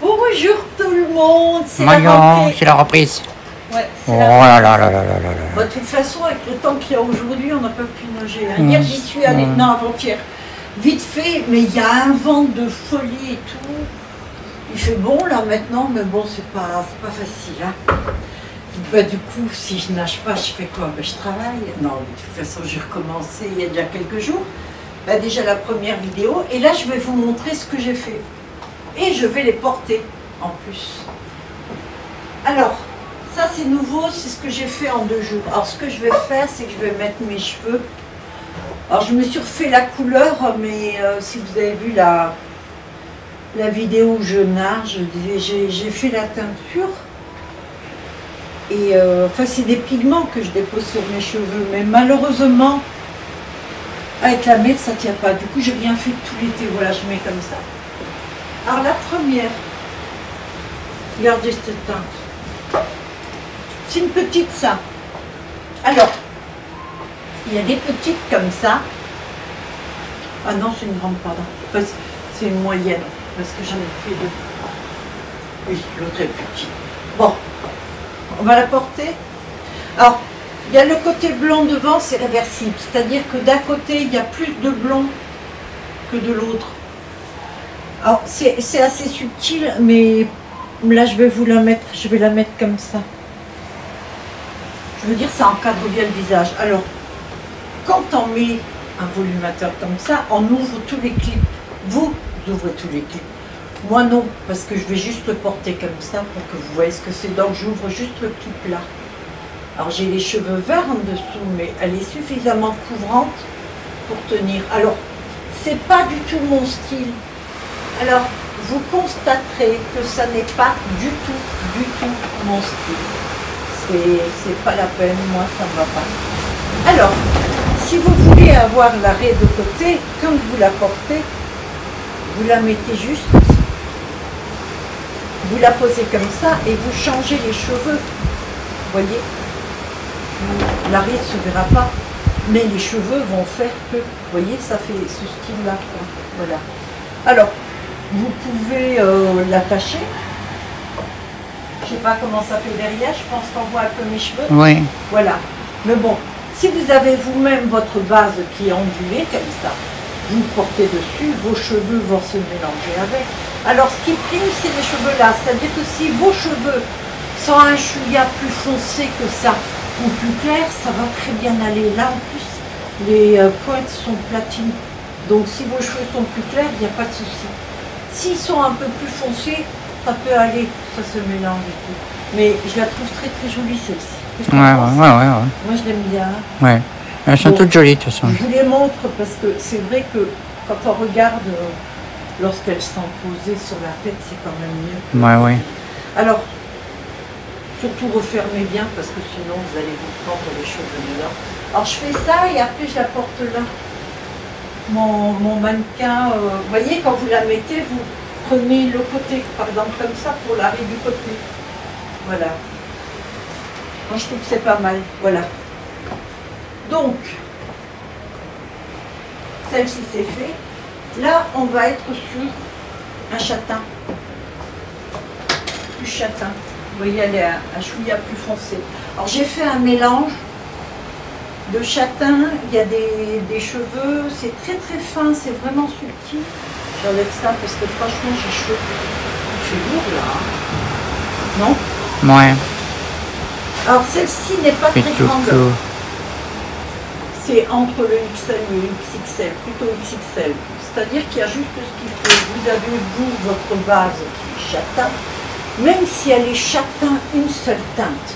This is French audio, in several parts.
Bonjour tout le monde, c'est la reprise. Ouais, oh là là là là là là. Bah, de toute façon, avec le temps qu'il y a aujourd'hui, on n'a pas pu nager. Hier, j'y suis allée, non, avant-hier, vite fait, mais il y a un vent de folie et tout. Il fait bon là maintenant, mais bon, c'est pas facile. Hein. Bah, du coup, si je nage pas, je fais quoi? Bah, je travaille. Non, de toute façon, j'ai recommencé il y a déjà quelques jours. Bah, déjà la première vidéo, et là, je vais vous montrer ce que j'ai fait. Et je vais les porter en plus. Alors, ça c'est nouveau, c'est ce que j'ai fait en 2 jours. Alors, ce que je vais faire, c'est que je vais mettre mes cheveux. Alors, je me suis refait la couleur, mais si vous avez vu la vidéo où je nage, j'ai fait la teinture. Et enfin, c'est des pigments que je dépose sur mes cheveux, mais malheureusement, avec la mèche, ça ne tient pas. Du coup, j'ai rien fait tout l'été. Voilà, je mets comme ça. Alors, la première, regardez cette teinte. C'est une petite ça. Alors, il y a des petites comme ça. Ah non, c'est une grande, pardon. Enfin, c'est une moyenne, parce que j'en ai fait 2. Oui, l'autre est plus petite. Bon, on va la porter. Alors, il y a le côté blond devant, c'est réversible. C'est-à-dire que d'un côté, il y a plus de blond que de l'autre. Alors, c'est assez subtil, mais là, je vais vous la mettre, je vais la mettre comme ça. Je veux dire, ça encadre bien le visage. Alors, quand on met un volumateur comme ça, on ouvre tous les clips. Vous ouvrez tous les clips. Moi, non, parce que je vais juste le porter comme ça pour que vous voyez ce que c'est. Donc, j'ouvre juste le clip là. Alors, j'ai les cheveux verts en dessous, mais elle est suffisamment couvrante pour tenir. Alors, c'est pas du tout mon style. Alors, vous constaterez que ça n'est pas du tout mon style. C'est pas la peine, moi ça ne va pas. Alors, si vous voulez avoir la raie de côté, quand vous la portez, vous la mettez juste, vous la posez comme ça et vous changez les cheveux. Vous voyez, la raie ne se verra pas, mais les cheveux vont faire que, vous voyez, ça fait ce style-là. Voilà. Alors, vous pouvez l'attacher. Je ne sais pas comment ça fait derrière, je pense qu'on voit un peu mes cheveux. Oui. Voilà. Mais bon, si vous avez vous-même votre base qui est ondulée comme ça, vous portez dessus, vos cheveux vont se mélanger avec. Alors ce qui prime, c'est les cheveux là. C'est-à-dire que si vos cheveux sont un chouïa plus foncé que ça, ou plus clair, ça va très bien aller. Là en plus, les pointes sont platines. Donc si vos cheveux sont plus clairs, il n'y a pas de souci. S'ils sont un peu plus foncés, ça peut aller, ça se mélange et tout. Mais je la trouve très jolie celle-ci. Ouais. Moi je l'aime bien. Ouais. Elles sont toutes jolies de toute façon. Je vous les montre parce que c'est vrai que quand on regarde, lorsqu'elles sont posées sur la tête, c'est quand même mieux. Ouais, oui. Alors, surtout refermez bien parce que sinon vous allez vous prendre les cheveux dedans. Alors je fais ça et après je la porte là. Mon mannequin, vous voyez, quand vous la mettez, vous prenez le côté, par exemple, comme ça, pour l'arrêt du côté. Voilà. Moi, je trouve que c'est pas mal. Voilà. Donc, celle-ci, c'est fait. Là, on va être sur un châtain. Plus châtain. Vous voyez, elle est un chouïa plus foncé. Alors, j'ai fait un mélange de châtain, il y a des cheveux, c'est très fin, c'est vraiment subtil. J'enlève ça parce que franchement j'ai chaud. Il fait lourd là. Non? Ouais. Alors celle-ci n'est pas très grande. Tout. C'est entre le XL et le XXL, plutôt XXL. C'est-à-dire qu'il y a juste ce qu'il faut. Vous avez vous votre base qui est châtain. Même si elle est châtain, une seule teinte,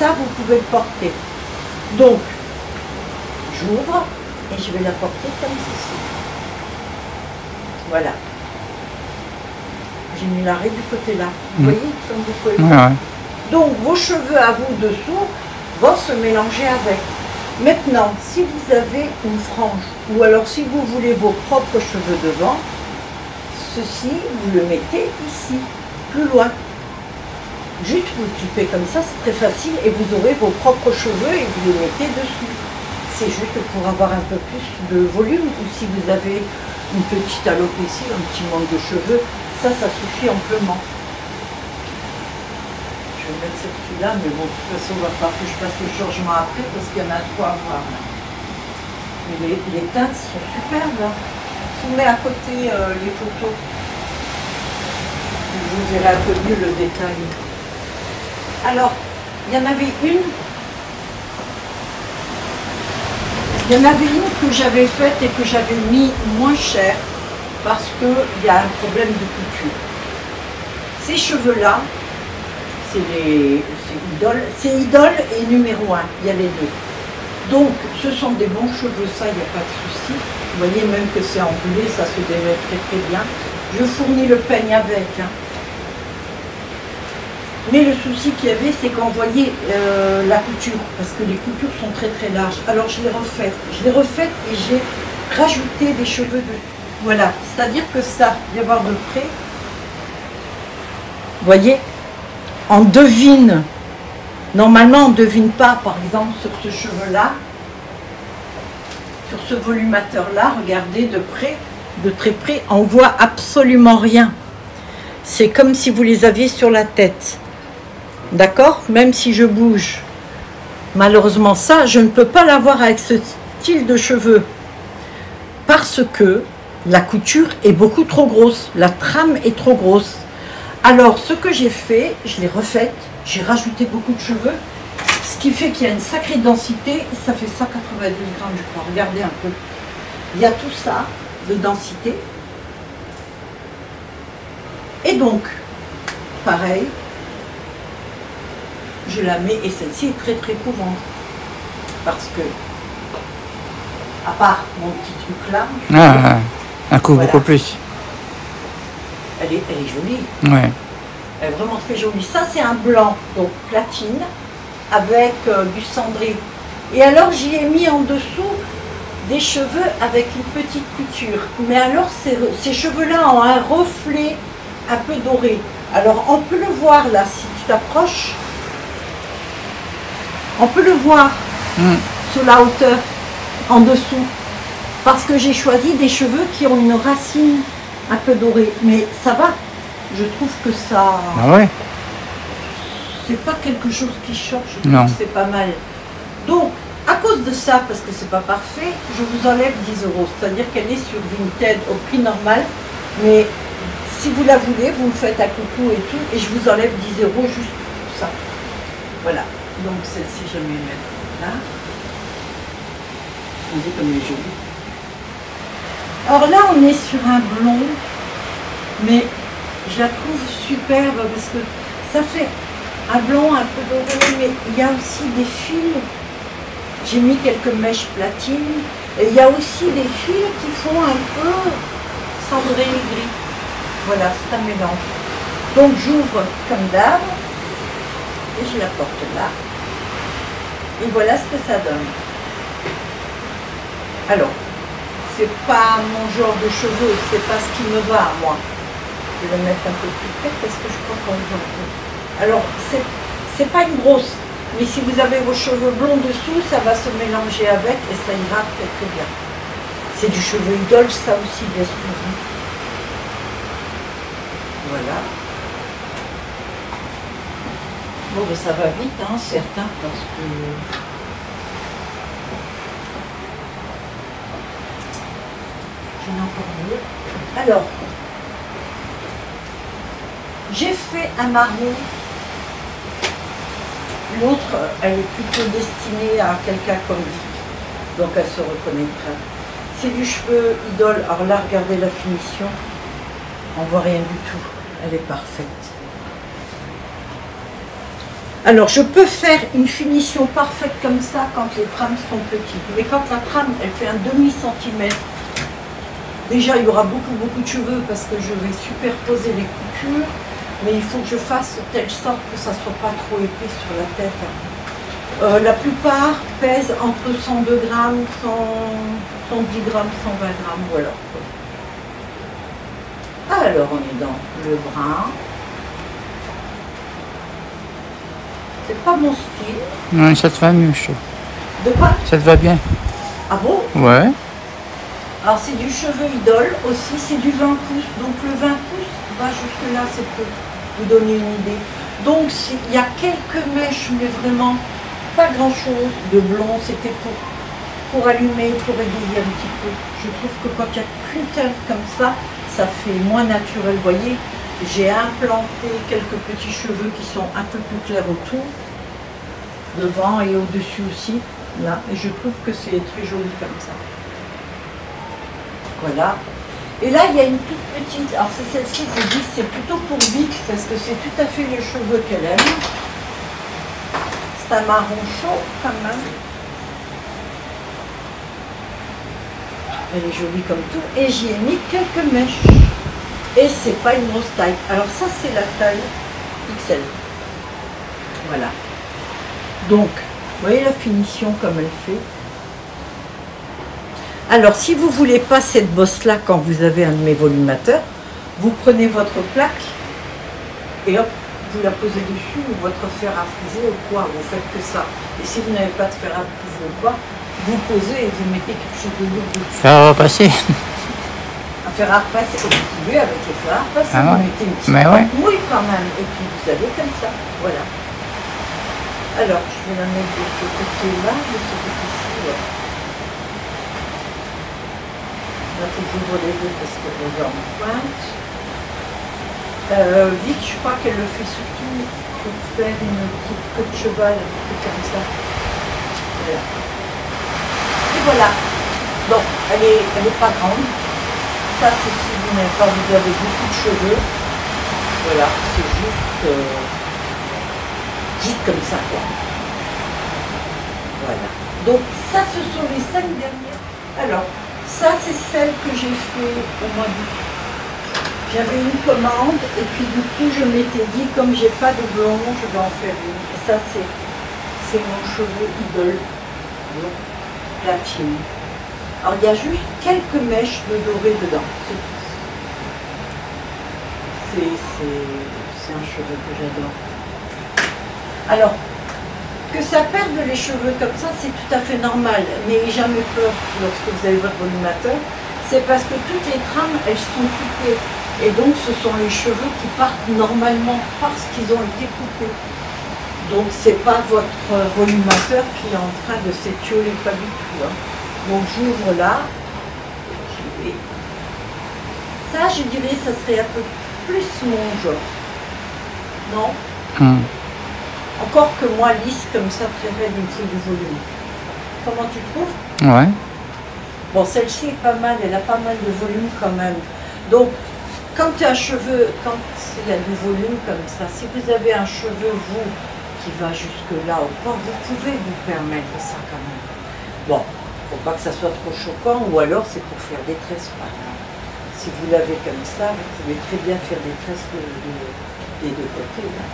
ça vous pouvez le porter. Donc, j'ouvre et je vais la porter comme ceci. Voilà. J'ai mis l'arrêt du côté là. Vous voyez, comme vous pouvez voir. Ouais. Donc, vos cheveux à vous dessous vont se mélanger avec. Maintenant, si vous avez une frange, ou alors si vous voulez vos propres cheveux devant, ceci, vous le mettez ici, plus loin. Juste vous le clipez comme ça, c'est très facile, et vous aurez vos propres cheveux et vous les mettez dessus. C'est juste pour avoir un peu plus de volume, ou si vous avez une petite alopécie, un petit manque de cheveux, ça suffit amplement. Je vais mettre cette fille-là, mais bon, de toute façon, il va falloir que je fasse le changement après parce qu'il y en a trois à voir. Là. Mais les teintes sont superbes. Là. Je vous mets à côté les photos. Vous verrez un peu mieux le détail. Alors, il y en avait une. Il y en avait une que j'avais faite et que j'avais mis moins cher parce qu'il y a un problème de couture. Ces cheveux-là, c'est Idole et numéro 1, il y a les deux. Donc, ce sont des bons cheveux, ça, il n'y a pas de souci. Vous voyez même que c'est enroulé, ça se démêle très très bien. Je fournis le peigne avec. Hein. Mais le souci qu'il y avait, c'est qu'on voyait la couture, parce que les coutures sont très très larges. Alors je l'ai refaite. Et j'ai rajouté des cheveux dessus. Voilà, c'est-à-dire que ça, il va y avoir de près. Vous voyez, on devine. Normalement, on ne devine pas, par exemple, sur ce cheveu-là, sur ce volumateur-là, regardez de près, de très près, on voit absolument rien. C'est comme si vous les aviez sur la tête. D'accord? Même si je bouge. Malheureusement, ça, je ne peux pas l'avoir avec ce style de cheveux. Parce que la couture est beaucoup trop grosse. La trame est trop grosse. Alors, ce que j'ai fait, je l'ai refaite. J'ai rajouté beaucoup de cheveux. Ce qui fait qu'il y a une sacrée densité. Ça fait 192 grammes, je crois. Regardez un peu. Il y a tout ça de densité. Et donc, pareil. Je la mets et celle-ci est très très courante parce que à part mon petit truc là un coup voilà. Beaucoup plus elle est jolie, ouais. Elle est vraiment très jolie. Ça c'est un blanc donc platine avec du cendré et alors j'y ai mis en dessous des cheveux avec une petite couture mais alors ces cheveux là ont un reflet un peu doré. Alors on peut le voir là si tu t'approches. On peut le voir sur la hauteur, en dessous, parce que j'ai choisi des cheveux qui ont une racine un peu dorée. Mais ça va, je trouve que ça... Ah ouais. C'est pas quelque chose qui choque, je trouve que c'est pas mal. Donc, à cause de ça, parce que c'est pas parfait, je vous enlève 10 €. C'est-à-dire qu'elle est sur Vinted au prix normal, mais si vous la voulez, vous me faites un coucou et tout, et je vous enlève 10 € juste pour ça. Voilà. Donc celle-ci, je vais mettre là. On dit comme elle est jolie. Alors là, on est sur un blond, mais je la trouve superbe parce que ça fait un blond un peu doré, mais il y a aussi des fils. J'ai mis quelques mèches platines. Et il y a aussi des fils qui font un peu cendré gris. Voilà, c'est un mélange. Donc j'ouvre comme d'hab. Et je la porte là. Et voilà ce que ça donne. Alors, c'est pas mon genre de cheveux, c'est pas ce qui me va à moi. Je vais le mettre un peu plus près parce que je crois qu'on voit un peu. Alors, c'est pas une grosse, mais si vous avez vos cheveux blonds dessous, ça va se mélanger avec et ça ira très très bien. C'est du cheveu Idole, ça aussi, bien sûr. Voilà. Bon, ben ça va vite, hein, certains, parce que... J'en ai encore mieux. Alors, j'ai fait un marron. L'autre, elle est plutôt destinée à quelqu'un comme Vic. Donc, elle se reconnaîtra. C'est du cheveu Idole. Alors là, regardez la finition. On voit rien du tout. Elle est parfaite. Alors, je peux faire une finition parfaite comme ça quand les trames sont petites. Mais quand la trame, elle fait un demi-centimètre, déjà, il y aura beaucoup de cheveux parce que je vais superposer les coutures. Mais il faut que je fasse de telle sorte que ça ne soit pas trop épais sur la tête. La plupart pèsent entre 102 grammes, 110 grammes, 120 grammes, voilà. Alors, on est dans le brun. C'est pas mon style. Non, ça te va mieux, je trouve. De quoi? Ça te va bien. Ah bon? Ouais. Alors c'est du cheveu idole aussi, c'est du 20 pouces. Donc le 20 pouces va jusque là, c'est pour vous donner une idée. Donc il y a quelques mèches, mais vraiment pas grand chose de blond. C'était pour allumer, pour égayer un petit peu. Je trouve que quand il n'y a qu'une teinte comme ça, ça fait moins naturel. Vous voyez, j'ai implanté quelques petits cheveux qui sont un peu plus clairs autour, devant et au-dessus aussi. Là, et je trouve que c'est très joli comme ça. Voilà. Et là, il y a une toute petite, alors c'est celle-ci que je dis, c'est plutôt pour Vic, parce que c'est tout à fait les cheveux qu'elle aime. C'est un marron chaud quand même. Elle est jolie comme tout. Et j'y ai mis quelques mèches. Et c'est pas une grosse taille. Alors ça, c'est la taille XL. Voilà. Donc, vous voyez la finition comme elle fait. Alors, si vous ne voulez pas cette bosse-là quand vous avez un de mes volumateurs, vous prenez votre plaque et hop, vous la posez dessus, ou votre fer à friser ou quoi, vous faites que ça. Et si vous n'avez pas de fer à friser ou quoi, vous posez et vous mettez quelque chose de lourd dessus. Ça va passer. Un fer à repasser, et vous pouvez avec les fers à repasser, Ah ouais. vous mettez une petite Ouais. mouille quand même, et puis vous savez comme ça, voilà. Alors, je vais la mettre de ce côté-là, de ce côté-ci, ouais. Là, il faut que j'ouvre les deux parce qu'elle est en pointe. Vic, je crois qu'elle le fait surtout pour faire une petite queue de cheval, un peu comme ça. Voilà. Et voilà. Donc, elle est pas grande. Ça, c'est si vous n'avez pas, vous avez beaucoup de cheveux. Voilà, c'est juste comme ça, quoi. Voilà. Donc, ça, ce sont les 5 dernières. Alors, ça, c'est celle que j'ai fait au mois d'août. J'avais une commande et puis du coup, je m'étais dit, comme j'ai pas de blond, je vais en faire une. Et ça, c'est mon cheveu idole, platine. Alors, il y a juste quelques mèches de doré dedans. C'est un cheveu que j'adore. Alors, que ça perde les cheveux comme ça, c'est tout à fait normal. N'ayez jamais peur lorsque vous avez votre volumateur. C'est parce que toutes les trames, elles sont coupées. Et donc, ce sont les cheveux qui partent normalement parce qu'ils ont été coupés. Donc, c'est pas votre volumateur qui est en train de s'étioler, pas du tout. Hein. Donc, j'ouvre là. Ça, je dirais, ça serait un peu plus mon genre. Non? Encore que moi, lisse comme ça, très raide, il me faut du volume. Comment tu trouves? Ouais. Bon, celle-ci est pas mal, elle a pas mal de volume quand même. Donc, quand il y a un cheveu, quand il y a du volume comme ça, si vous avez un cheveu, vous, qui va jusque là au corps, vous pouvez vous permettre ça quand même. Bon, il ne faut pas que ça soit trop choquant, ou alors c'est pour faire des tresses, par exemple. Si vous l'avez comme ça, vous pouvez très bien faire des tresses des deux côtés. Là.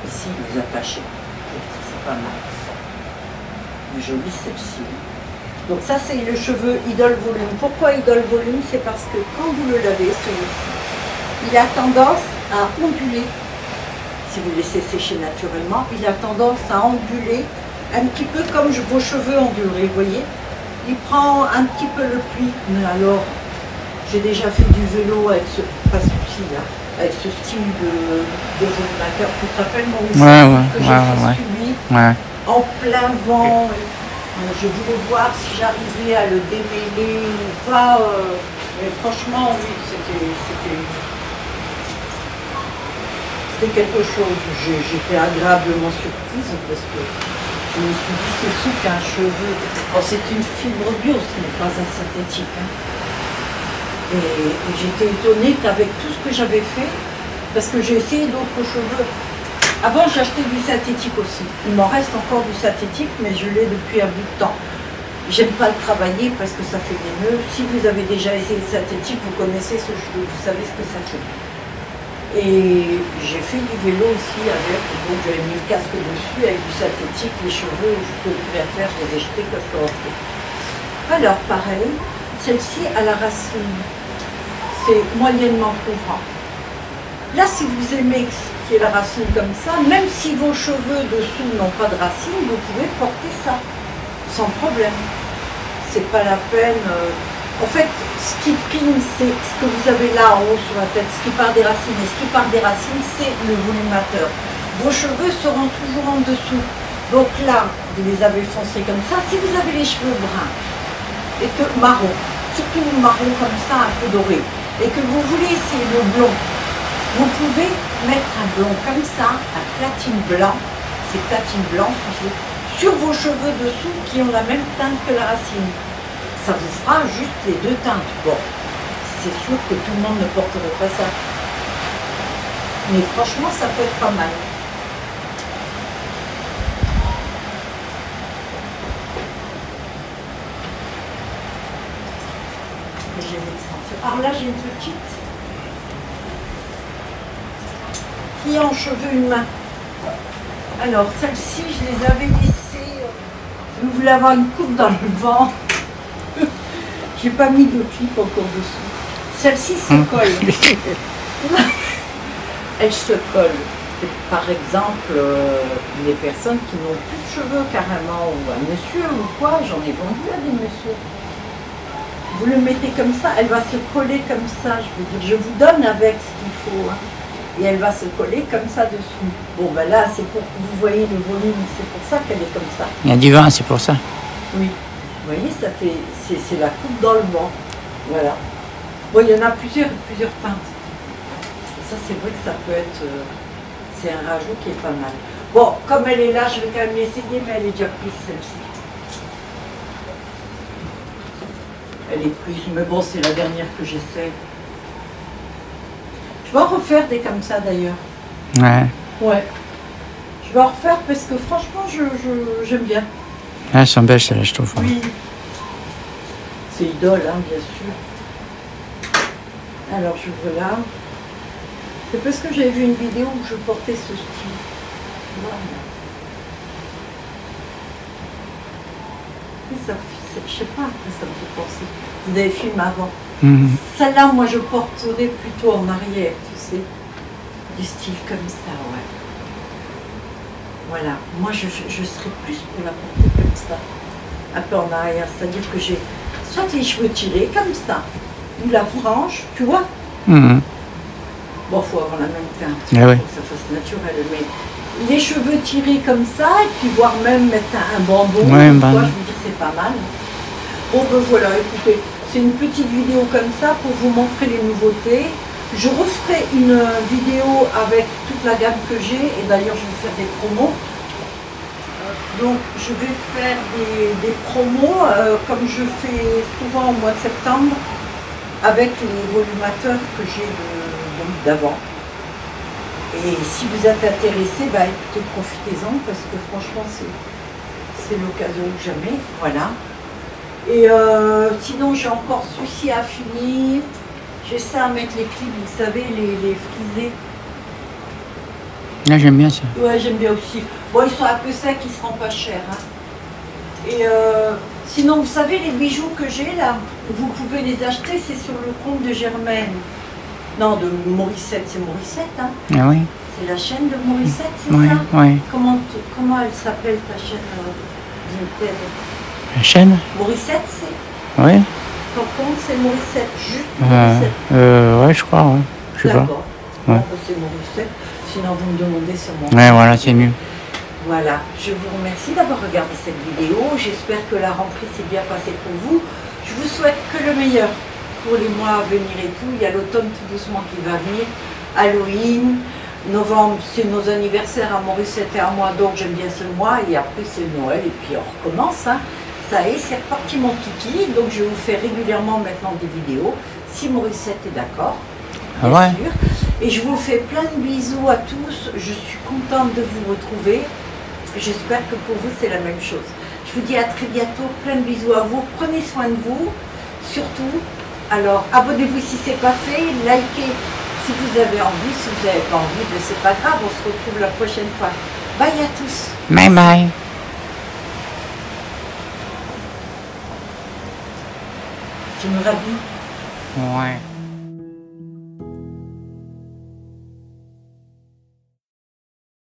Ici, vous attachez. C'est pas mal. Jolie celle-ci. Donc ça, c'est le cheveu idole volume. Pourquoi idole volume? C'est parce que quand vous le lavez, celui-ci, il a tendance à onduler. Si vous le laissez sécher naturellement, il a tendance à onduler un petit peu comme vos cheveux ondulés, vous voyez. Il prend un petit peu le pli. Mais alors, j'ai déjà fait du vélo avec ce, pas celui là, avec ce style de volumateur. Tu te rappelles mon Ouais. En plein vent. Je voulais voir si j'arrivais à le démêler ou pas. Mais franchement, oui, c'était quelque chose. J'étais agréablement surprise parce que je me suis dit, c'est fou qu'un cheveu. Bon, c'est une fibre bio, ce n'est pas un synthétique. Hein. Et j'étais étonnée qu'avec tout ce que j'avais fait, parce que j'ai essayé d'autres cheveux. Avant, j'achetais du synthétique aussi. Il m'en reste encore du synthétique, mais je l'ai depuis un bout de temps. J'aime pas le travailler parce que ça fait des nœuds. Si vous avez déjà essayé le synthétique, vous connaissez ce cheveu, vous savez ce que ça fait. Et j'ai fait du vélo aussi avec, donc j'avais mis le casque dessus avec du synthétique, les cheveux, je peux plus rien faire, je les ai jetés quand je suis rentrée. Alors pareil, celle-ci à la racine, c'est moyennement couvrant. Là, si vous aimez qu'il y ait la racine comme ça, même si vos cheveux dessous n'ont pas de racine, vous pouvez porter ça, sans problème. c'est pas la peine. En fait, ce qui prime, c'est ce que vous avez là en haut sur la tête, ce qui part des racines. Et ce qui part des racines, c'est le volumateur. Vos cheveux seront toujours en dessous. Donc là, vous les avez foncés comme ça. Si vous avez les cheveux bruns et que marron, surtout marron comme ça, un peu doré, et que vous voulez essayer le blond, vous pouvez mettre un blond comme ça, un platine blanc, c'est platine blanc, sur vos cheveux dessous qui ont la même teinte que la racine. Ça vous fera juste les deux teintes. Bon, c'est sûr que tout le monde ne porterait pas ça. Mais franchement, ça peut être pas mal. Alors là, j'ai une petite qui a en cheveux une main. Alors, celle-ci, je les avais laissées. Je voulais avoir une coupe dans le vent. J'ai pas mis de clip encore dessous. Celle-ci se colle. Elle se colle. Par exemple, les personnes qui n'ont plus de cheveux carrément, ou un monsieur ou quoi, j'en ai vendu à des messieurs. Vous le mettez comme ça, elle va se coller comme ça, je veux dire. Je vous donne avec ce qu'il faut. Hein. Et elle va se coller comme ça dessous. Bon, ben là, c'est pour que vous voyez le volume, c'est pour ça qu'elle est comme ça. Il y a du vent, c'est pour ça. Oui. Vous voyez, ça fait, c'est la coupe dans le vent. Voilà. Bon, il y en a plusieurs teintes. Et ça, c'est vrai que ça peut être... c'est un rajout qui est pas mal. Bon, comme elle est là, je vais quand même l'essayer, mais elle est déjà prise, celle-ci. Elle est prise, mais bon, c'est la dernière que j'essaie. Je vais en refaire des comme ça, d'ailleurs. Ouais. Ouais. Je vais en refaire parce que franchement, j'aime bien. Elles sont belles, celles-là, je trouve. Oui. C'est idole, hein, bien sûr. Alors, j'ouvre là. C'est parce que j'avais vu une vidéo où je portais ce style. Voilà. Et ça, je sais pas, ça me fait penser. Des films avant. Celle-là, moi, je porterais plutôt en arrière, tu sais. Du style comme ça, ouais. Voilà. Moi, je serais plus pour la porter comme ça. Un peu en arrière. C'est-à-dire que j'ai soit les cheveux tirés, comme ça, ou la frange, tu vois. Bon, il faut avoir la même teinte. Il faut que ça fasse naturel. Mais les cheveux tirés comme ça, et puis voire même mettre un bandeau, je veux dire, c'est pas mal. Bon, ben voilà, écoutez, c'est une petite vidéo comme ça pour vous montrer les nouveautés. Je referai une vidéo avec toute la gamme que j'ai, et d'ailleurs, je vais faire des promos. Donc, je vais faire des promos, comme je fais souvent au mois de septembre, avec les volumateurs que j'ai d'avant. Et si vous êtes intéressé, bah écoutez, profitez-en parce que franchement c'est l'occasion ou jamais. Voilà. Et sinon j'ai encore celui-ci à finir. J'essaie à mettre les clips, vous savez, les frisés. Là j'aime bien ça. Ouais, j'aime bien aussi. Bon, ils sont un peu secs, ils seront pas chers. Hein. Et sinon, vous savez, les bijoux que j'ai là, vous pouvez les acheter, c'est sur le compte de Germaine. Non, de Morissette, c'est Morissette, hein. Ah oui. C'est la chaîne de Morissette, c'est oui, ça? Oui. Comment elle s'appelle ta chaîne Vinted? La chaîne? Morissette, c'est? Oui. Ton compte, c'est Morissette, juste Morissette? Ouais, je crois, ouais. Je sais pas. D'accord. Ouais. Bon, c'est Morissette. Sinon, vous me demandez sur mon Ouais, voilà, c'est mieux. Voilà, je vous remercie d'avoir regardé cette vidéo. J'espère que la rentrée s'est bien passée pour vous. Je vous souhaite que le meilleur pour les mois à venir et tout. Il y a l'automne tout doucement qui va venir. Halloween, novembre, c'est nos anniversaires à Morissette et à moi, donc j'aime bien ce mois. Et après, c'est Noël et puis on recommence. Hein. Ça y est, c'est reparti mon kiki. Donc je vous fais régulièrement maintenant des vidéos. Si Morissette est d'accord, bien sûr. Et je vous fais plein de bisous à tous. Je suis contente de vous retrouver. J'espère que pour vous, c'est la même chose. Je vous dis à très bientôt. Plein de bisous à vous. Prenez soin de vous. Surtout, alors abonnez-vous si ce n'est pas fait. Likez si vous avez envie. Si vous n'avez pas envie, c'est pas grave. On se retrouve la prochaine fois. Bye à tous. Bye bye. Je me rhabille. Ouais.